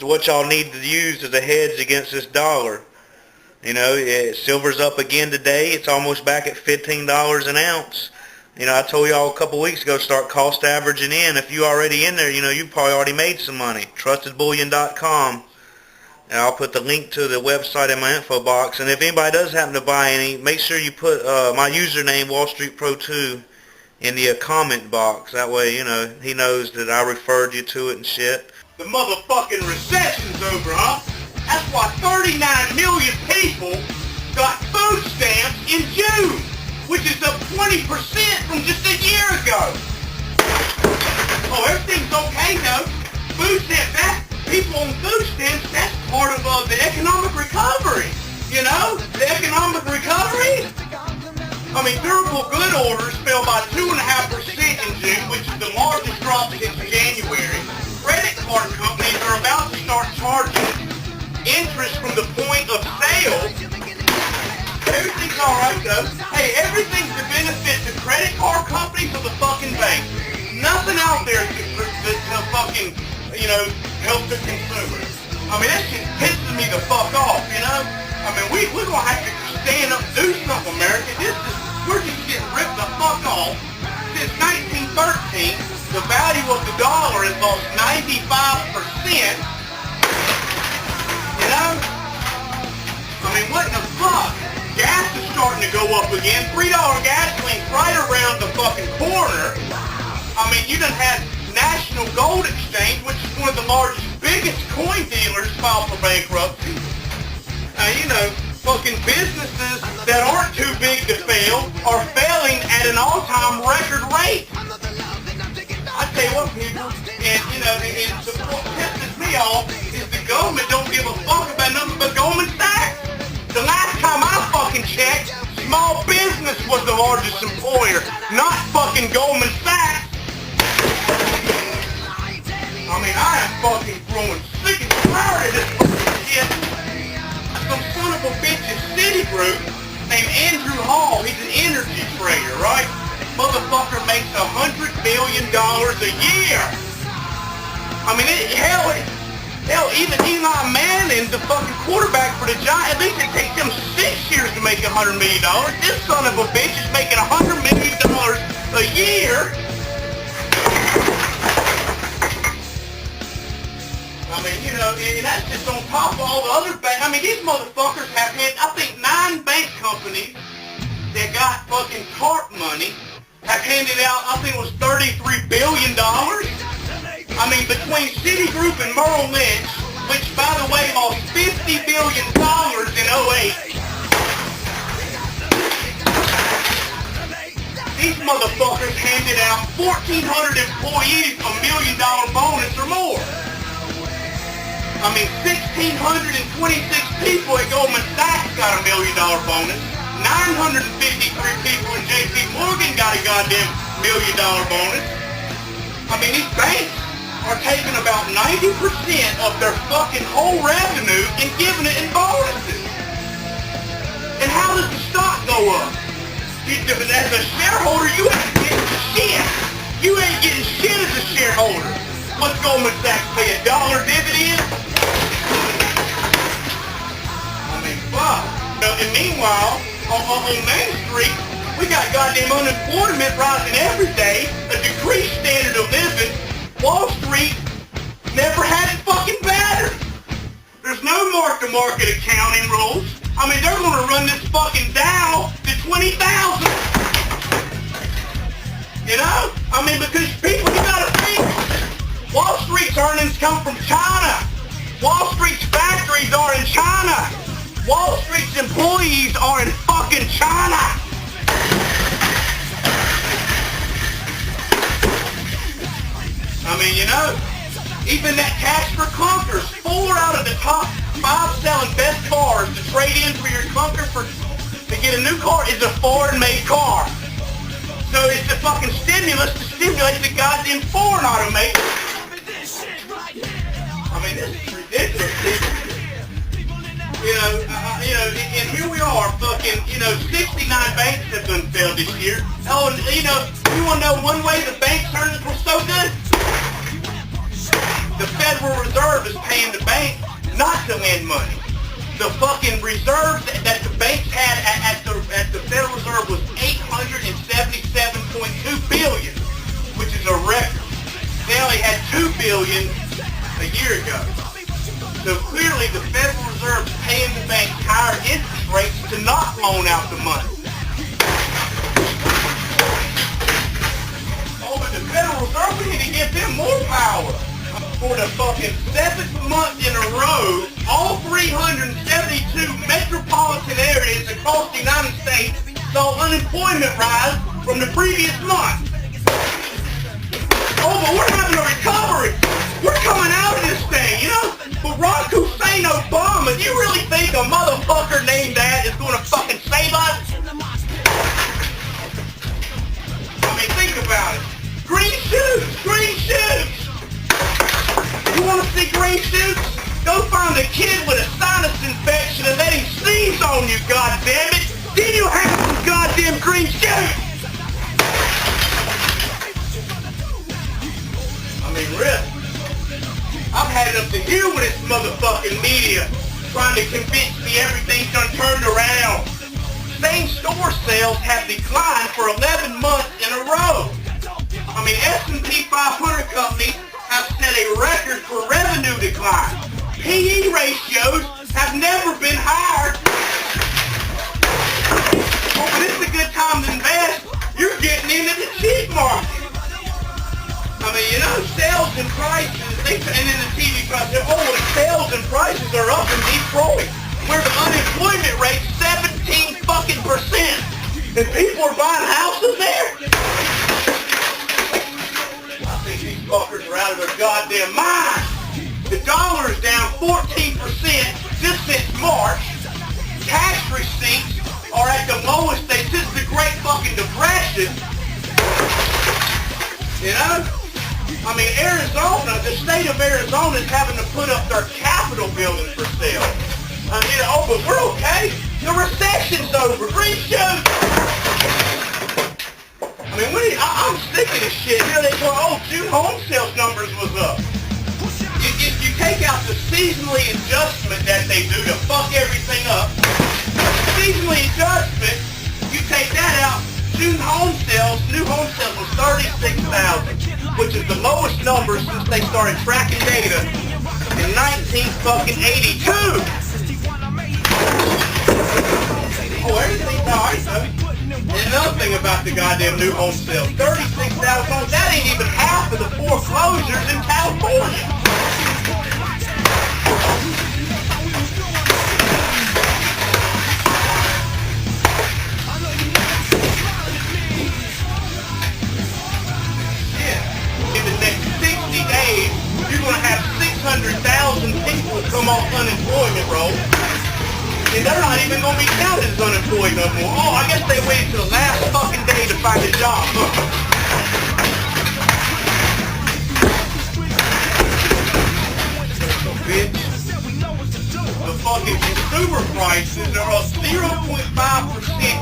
what y'all need to use as a hedge against this dollar. You know, silver's up again today. It's almost back at $15 an ounce. You know, I told y'all a couple weeks ago, start cost averaging in. If you already in there, you know, you probably already made some money. TrustedBullion.com. And I'll put the link to the website in my info box. And if anybody does happen to buy any, make sure you put my username, WallStreetPro2, in the comment box. That way, you know, he knows that I referred you to it and shit. The motherfucking recession's over, huh? That's why 39 million people got food stamps in June, which is up 20% from just a year ago. Oh, everything's okay though. Food stamps, that people on food stamps, that's part of the economic recovery. You know, the economic recovery. I mean, durable good orders fell by 2.5% in June, which is the largest drop since January. Credit card companies are about to start charging interest from the point of sale. Everything's alright though. Hey, everything's to benefit the credit card companies or the fucking bank. Nothing out there to fucking, you know, help the consumer. I mean, that shit pisses me the fuck off, you know? I mean, we're gonna have to stand up and do something, America. We're just getting ripped the fuck off. Since 1913, the value of the dollar has lost 95%. You know? I mean, what the fuck? Gas is starting to go up again. $3 gasoline's right around the fucking corner. I mean, you done had National Gold Exchange, which is one of the largest, biggest coin dealers, file for bankruptcy. You know, fucking businesses that aren't too big to fail are failing at an all-time record rate. I tell you what, people, and you know, what pisses me off is the government don't give a fuck about nothing but Goldman Sachs. The last time I fucking checked, small business was the largest employer, not fucking Goldman Sachs. I mean, I am fucking growing sick and tired of this fucking shit. Some son of a bitch's Citigroup named Andrew Hall, he's an energy trader, right? Motherfucker makes $100 billion a year. I mean, hell, even Eli Manning, the fucking quarterback for the Giants, at least it takes him 6 years to make $100 million. This son of a bitch is making $100 million a year. I mean, you know, and that's just on top of all the other banks. I mean, these motherfuckers have had, I think, 9 bank companies that got fucking TARP money have handed out, I think it was $33 billion. I mean, between Citigroup and Merrill Lynch, which, by the way, lost $50 billion in '08. These motherfuckers handed out 1,400 employees $1 million bonus or more. I mean, 1,626 people at Goldman Sachs got $1 million bonus. 953 people in JP Morgan got a goddamn $1 million bonus. I mean, these banks are taking about 90% of their fucking whole revenue and giving it in bonuses. And how does the stock go up? As a shareholder, you ain't getting shit. You ain't getting shit as a shareholder. What's Goldman Sachs pay, $1 dividend? I mean, fuck. And meanwhile, on Main Street, we got goddamn unemployment rising every day, a decreased standard of living. Wall Street never had it fucking better. There's no mark-to-market accounting rules. I mean, they're gonna run this fucking Dow to 20,000. You know? I mean, because people, you gotta think, Wall Street's earnings come from China. Wall Street's factories are in China. Wall Street's employees are in fucking China. I mean, you know, even that Casper Clunkers, 4 out of the top 5 selling best cars to trade in for your Clunker to get a new car is a foreign-made car. So it's the fucking stimulus to stimulate the goddamn foreign automakers. I mean, this is ridiculous. And here we are, fucking, 69 banks have been failed this year. Oh, and, you want to know one way the banks earnings were so good? The Federal Reserve is paying the banks to lend money. The fucking reserves that the banks had at the Federal Reserve was $877.2 billion, which is a record. They only had $2 billion a year ago. So clearly the Federal Reserve's paying the banks higher interest rates to not loan out the money. Oh, but the Federal Reserve, we need to give them more power. For the fucking 7th month in a row, all 372 metropolitan areas across the United States saw unemployment rise from the previous month. Oh, but we're having a recovery. We're coming out of this thing, you know? Barack Hussein Obama, do you really think a motherfucker named that is going to fucking save us? I mean, think about it. Green shoots! Green shoots! You want to see green shoots? Go find a kid with a sinus infection and let him sneeze on you, goddammit! Then you have some goddamn green shoots! I mean, really? I've had it up to here with this motherfucking media trying to convince me everything's done turned around. Same-store sales have declined for 11 months in a row. I mean, S&P 500 companies have set a record for revenue decline. PE ratios have never been higher. Oh, but it's a good time to invest. You're getting into the cheap market. I mean, you know, sales and prices, and in the TV prices, oh, the sales and prices are up in Detroit, where the unemployment rate's 17 fucking percent. And people are buying houses there? I think these fuckers are out of their goddamn minds. The dollar is down 14% just since March. Tax receipts are at the lowest they since the Great fucking Depression. You know? I mean, Arizona, the state of Arizona is having to put up their Capitol building for sale. You know, oh, but we're okay. The recession's over. Green shoots. I mean, I'm sick of this shit. You know, they go, oh, June home sales numbers was up. You take out the seasonally adjustment that they do to fuck everything up. Seasonally adjustment, you take that out, June home sales, new home sales was 36,000, which is the lowest number since they started tracking data in 1982. Oh, everything's alright, though. And another thing about the goddamn new home sales, 36,000 homes, that ain't even half of the foreclosures in California. In the next 60 days, you're going to have 600,000 people come off unemployment roll. And they're not even going to be counted as unemployed no more. Oh, I guess they waited till the last fucking day to find a job. Bitch. The fucking consumer prices are up 0.5%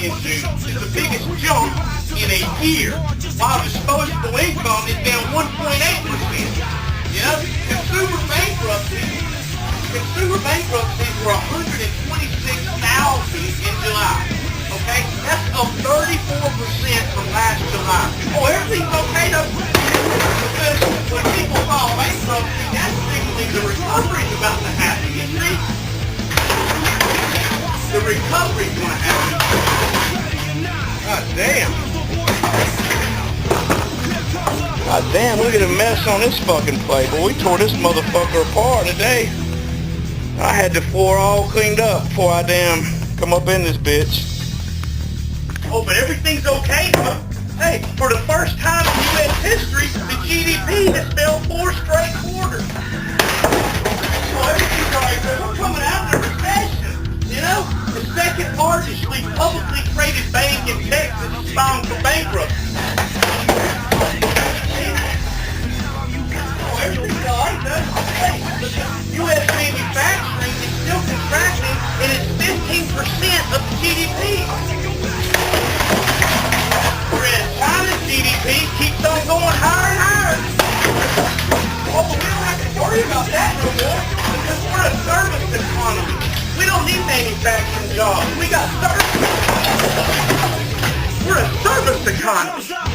in June. It's the biggest jump in a year. While disposable income is down 1.8%. You know, consumer bankruptcies were 126,000 in July. Okay? That's up 34% from last July. Oh, everything's okay though? Because when people file bankruptcy, that's signaling the recovery's about to happen, you see? The recovery's going to happen. God damn. God damn, look at the mess on this fucking plate. But we tore this motherfucker apart today. I had the floor all cleaned up before I damn come up in this bitch. Oh, but everything's okay, huh? Hey, for the first time in U.S. history, the GDP has fell 4 straight quarters. Oh, everything's all right, we're coming out of the recession, you know? The second largest publicly traded bank in Texas is filing for bankruptcy. Oh, everything's all right, though. Hey, U.S. manufacturing is still contracting, and it's 15% of the GDP. Whereas China's GDP keeps on going higher and higher. Well, we don't have to worry about that no more, because we're We're a service economy. We don't need manufacturing jobs. We got service. We're a service economy.